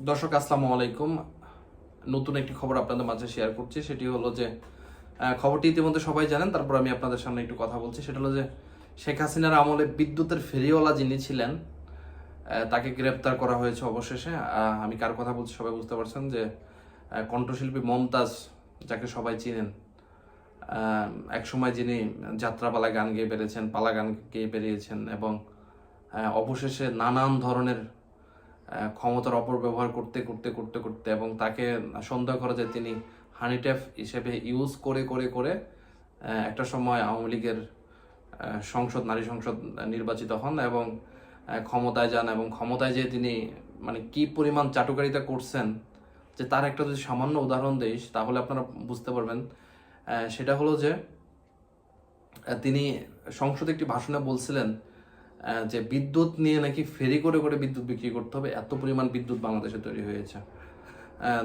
দর্শক আসসালামু আলাইকুম। নতুন একটি খবর আপনাদের মাঝে শেয়ার করছি। সেটি হলো যে খবরটি ইতিমধ্যে সবাই জানেন, তারপর আমি আপনাদের সামনে একটু কথা বলছি। সেটা হলো যে শেখ হাসিনার আমলে বিদ্যুতের ফেরিওয়ালা যিনি ছিলেন তাকে গ্রেপ্তার করা হয়েছে অবশেষে। আমি কার কথা বলছি সবাই বুঝতে পারছেন, যে কণ্ঠশিল্পী মমতাজ, যাকে সবাই চিনেন। এক সময় যিনি যাত্রাপালা গান গেয়ে বেরিয়েছেন, পালা গান গেয়ে বেরিয়েছেন এবং অবশেষে নানান ধরনের ক্ষমতার অপব্যবহার করতে করতে করতে করতে এবং তাকে সন্দেহ করা যায় তিনি হানি ট্যাপ হিসেবে ইউজ করে করে করে একটা সময় আওয়ামী লীগের নারী সংসদ নির্বাচিত হন এবং ক্ষমতায় যান। এবং ক্ষমতায় যেয়ে তিনি মানে কি পরিমাণ চাটুকারিতা করছেন, যে তার একটা যদি সামান্য উদাহরণ দেই তাহলে আপনারা বুঝতে পারবেন। সেটা হলো যে তিনি সংসদে একটি ভাষণে বলছিলেন যে বিদ্যুৎ নিয়ে নাকি ফেরি করে করে বিদ্যুৎ বিক্রি করতে হবে, এত পরিমাণ বিদ্যুৎ বাংলাদেশে তৈরি হয়েছে।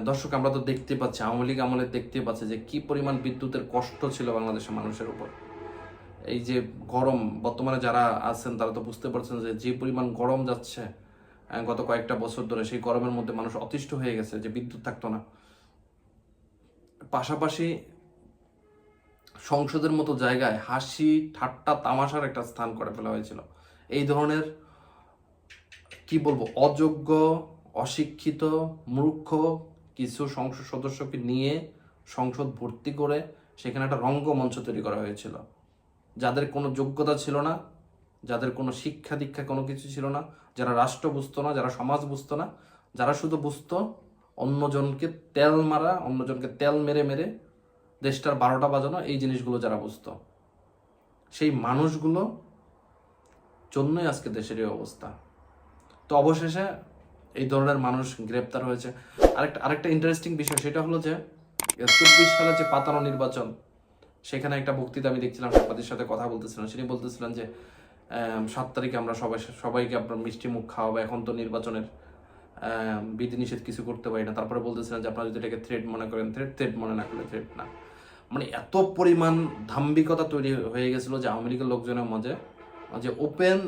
দর্শক, আমরা তো দেখতে পাচ্ছি, আওয়ামী লীগ আমলে দেখতে পাচ্ছি যে কি পরিমাণ বিদ্যুতের কষ্ট ছিল বাংলাদেশের মানুষের উপর। এই যে গরম, বর্তমানে যারা আছেন তারা তো বুঝতে পারছেন যে যে পরিমাণ গরম যাচ্ছে গত কয়েকটা বছর ধরে, সেই গরমের মধ্যে মানুষ অতিষ্ঠ হয়ে গেছে যে বিদ্যুৎ থাকতো না। পাশাপাশি সংসদের মতো জায়গায় হাসি ঠাট্টা তামাশার একটা স্থান করে ফেলা হয়েছিল। এই ধরনের কি বলবো, অযোগ্য, অশিক্ষিত, মূর্খ কিছু সংসদ সদস্যকে নিয়ে সংসদ ভর্তি করে সেখানে একটা রঙ্গমঞ্চ তৈরি করা হয়েছিল। যাদের কোনো যোগ্যতা ছিল না, যাদের কোনো শিক্ষা দীক্ষা কোনো কিছু ছিল না, যারা রাষ্ট্র বুঝতো না, যারা সমাজ বুঝতো না, যারা শুধু বুঝতো অন্যজনকে তেল মারা, অন্যজনকে তেল মেরে মেরে দেশটার 12টা বাজানো, এই জিনিসগুলো যারা বুঝতো, সেই মানুষগুলো জন্যই আজকে দেশের এই অবস্থা। তো অবশেষে এই ধরনের মানুষ গ্রেপ্তার হয়েছে। আরেকটা ইন্টারেস্টিং বিষয় সেটা হলো যে 24 সালে যে পাতানো নির্বাচন, সেখানে একটা বক্তৃতা আমি দেখছিলাম, সাংবাদিকের সাথে কথা বলতেছিলেন। তিনি বলতেছিলেন যে 7 তারিখে আমরা সবাইকে আপনার মিষ্টি মুখ খাওয়াবো, এখন তো নির্বাচনের বিধিনিষেধ কিছু করতে পারি না। তারপরে বলতেছিলেন যে আপনারা যদি এটাকে থ্রেড মনে করেন থ্রেড মনে না করলে থ্রেড না। মানে এত পরিমাণ ধাম্বিকতা তৈরি হয়ে গেছিল যে আওয়ামী লীগের লোকজনের মধ্যে, যে ওপেন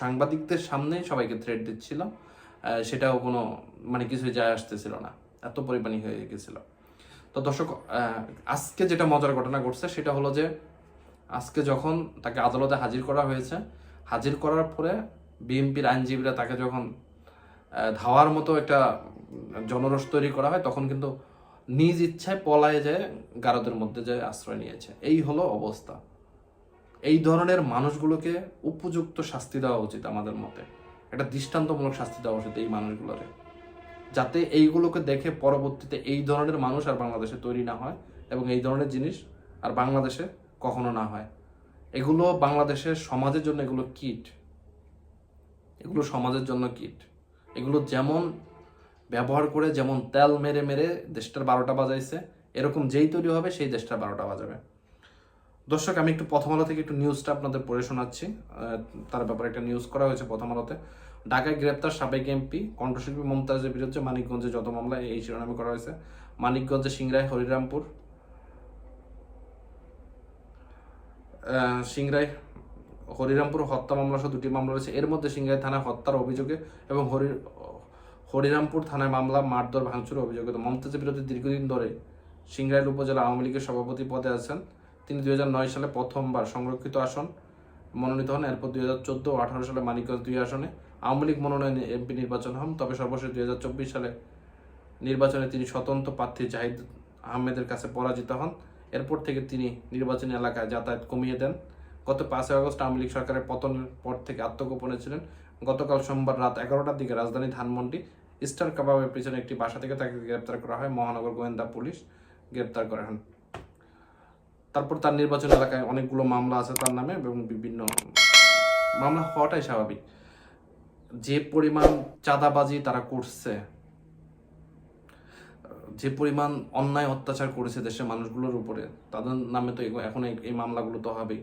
সাংবাদিকদের সামনে সবাইকে থ্রেড দিচ্ছিল, সেটাও কোনো মানে কিছুই যায় আসতেছিল না, এত পরিমাণই হয়ে গেছিল। তো দর্শক, আজকে যেটা মজার ঘটনা ঘটছে সেটা হলো যে আজকে যখন তাকে আদালতে হাজির করা হয়েছে, হাজির করার পরে বিএনপির আইনজীবীরা তাকে যখন ধাওয়ার মতো একটা জনরোষ তৈরি করা হয়, তখন কিন্তু নিজ ইচ্ছায় পলায় যায়, গারদের মধ্যে যায় আশ্রয় নিয়েছে। এই হলো অবস্থা। এই ধরনের মানুষগুলোকে উপযুক্ত শাস্তি দেওয়া উচিত, আমাদের মতে একটা দৃষ্টান্তমূলক শাস্তি দেওয়া উচিত এই মানুষগুলোরে, যাতে এইগুলোকে দেখে পরবর্তীতে এই ধরনের মানুষ আর বাংলাদেশে তৈরি না হয় এবং এই ধরনের জিনিস আর বাংলাদেশে কখনো না হয়। এগুলো বাংলাদেশের সমাজের জন্য এগুলো কিট, এগুলো সমাজের জন্য কিট। এগুলো যেমন ব্যবহার করে, যেমন তেল মেরে মেরে দেশটার 12টা বাজাইছে, এরকম যেই তৈরি হবে সেই দেশটার 12টা বাজাবে। দর্শক, আমি একটু প্রথম আলো থেকে একটু নিউজটা আপনাদের পড়ে শোনাচ্ছি। তার ব্যাপারে একটা নিউজ করা হয়েছে প্রথম আলোতে। ঢাকায় গ্রেপ্তার সাবেক এমপি কণ্ঠশিল্পী মমতাজের বিরুদ্ধে মানিকগঞ্জে যত মামলা, এই শিরোনামে করা হয়েছে। মানিকগঞ্জে সিংড়ায় হরিরামপুর হত্যা মামলা সহ 2টি মামলা রয়েছে। এর মধ্যে সিংড়াই থানায় হত্যার অভিযোগে এবং হরিরামপুর থানায় মামলা মারধর ভাঙচুর অভিযোগে। মমতাজের বিরুদ্ধে দীর্ঘদিন ধরে সিংড়াইল উপজেলা আওয়ামী লীগের সভাপতি পদে আছেন তিনি। 2009 সালে প্রথমবার সংরক্ষিত আসন মনোনীত হন। এরপর 2014 ও 2018 সালে মানিকগঞ্জ 2 আসনে আওয়ামী লীগ মনোনয়ন এমপি নির্বাচন হন। তবে সর্বশেষ 2024 সালে নির্বাচনে তিনি স্বতন্ত্র প্রার্থী জাহিদ আহমেদের কাছে পরাজিত হন। এরপর থেকে তিনি নির্বাচনী এলাকায় যাতায়াত কমিয়ে দেন। গত 5 আগস্ট আওয়ামী লীগ সরকারের পতনের পর থেকে আত্মগোপনে ছিলেন। গতকাল সোমবার রাত 11টার দিকে রাজধানী ধানমন্ডি স্টার কাবাবের পিছনে একটি বাসা থেকে তাকে গ্রেপ্তার করা হয়। মহানগর গোয়েন্দা পুলিশ গ্রেপ্তার করেন। তারপর তার নির্বাচন এলাকায় অনেকগুলো মামলা আছে তার নামে এবং বিভিন্ন মামলা হওয়াটাই স্বাভাবিক। যে পরিমাণ চাঁদাবাজি তারা করছে, যে পরিমাণ অন্যায় অত্যাচার করেছে দেশের মানুষগুলোর উপরে, তাদের নামে তো এখন এই মামলাগুলো তো হবেই।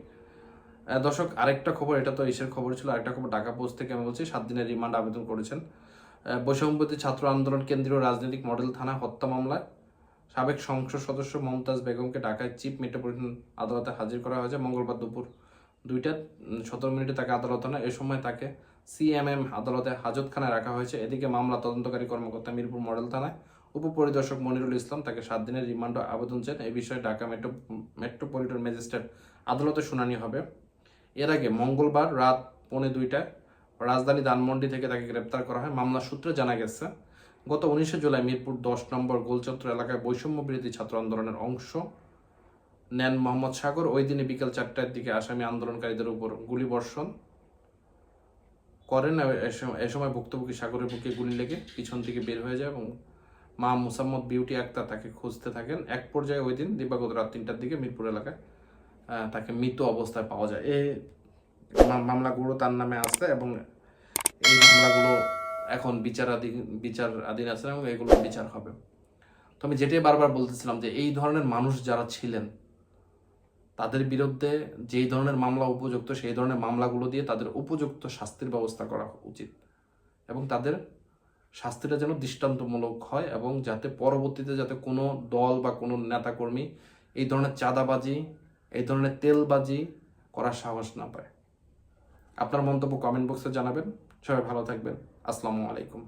দর্শক, আরেকটা খবর, এটা তো ইসের খবর ছিল, আরেকটা খবর ঢাকা পোস্ট থেকে আমি বলছি। 7 দিনের রিমান্ড আবেদন করেছেন। বৈষম্যবিরোধী ছাত্র আন্দোলন কেন্দ্রীয় রাজনৈতিক মডেল থানা হত্যা মামলায় সাবেক সংসদ সদস্য মমতাজ বেগমকে ঢাকায় চিফ মেট্রোপলিটন আদালতে হাজির করা হয়েছে। মঙ্গলবার দুপুর 2টা 17 মিনিটে তাকে আদালত আনে। এ সময় তাকে সিএমএম আদালতে হাজতখানায় রাখা হয়েছে। এদিকে মামলা তদন্তকারী কর্মকর্তা মিরপুর মডেল থানায় উপপরিদর্শক মনিরুল ইসলাম তাকে 7 দিনের রিমান্ড আবেদন চেন। এই বিষয়ে ঢাকা মেট্রোপলিটন ম্যাজিস্ট্রেট আদালতে শুনানি হবে। এর আগে মঙ্গলবার রাত 1:45টায় রাজধানী ধানমন্ডি থেকে তাকে গ্রেপ্তার করা হয়। মামলার সূত্রে জানা গেছে, গত 19 জুলাই মিরপুর 10 নম্বর গোলচত্র এলাকায় বৈষম্য বিরোধী ছাত্র আন্দোলনের অংশ নেন মোহাম্মদ সাগর। ওই দিনে বিকেল 4টার দিকে আসামি আন্দোলনকারীদের উপর গুলিবর্ষণ করেন। এ সময় ভুক্তভোগী সাগরের বুকে গুলি লেগে পিছন থেকে বের হয়ে যায় এবং মা মুসাম্মদ বিউটি আক্তার তাকে খুঁজতে থাকেন। এক পর্যায়ে ওই দিন দিবাগত রাত 3টার দিকে মিরপুর এলাকায় তাকে মৃত অবস্থায় পাওয়া যায়। এই মামলাগুলো তার নামে আছে এবং এই মামলাগুলো এখন বিচারাধীন আছে এবং এগুলো বিচার হবে। তো আমি যেটাই বারবার বলতেছিলাম যে এই ধরনের মানুষ যারা ছিলেন তাদের বিরুদ্ধে যেই ধরনের মামলা উপযুক্ত সেই ধরনের মামলাগুলো দিয়ে তাদের উপযুক্ত শাস্তির ব্যবস্থা করা উচিত এবং তাদের শাস্তিটা যেন দৃষ্টান্তমূলক হয় এবং যাতে পরবর্তীতে যাতে কোনো দল বা কোনো নেতাকর্মী এই ধরনের চাঁদাবাজি, এই ধরনের তেলবাজি করার সাহস না পায়। আপনার মন্তব্য কমেন্ট বক্সে জানাবেন। সবাই ভালো থাকবেন। আসসালামু আলাইকুম।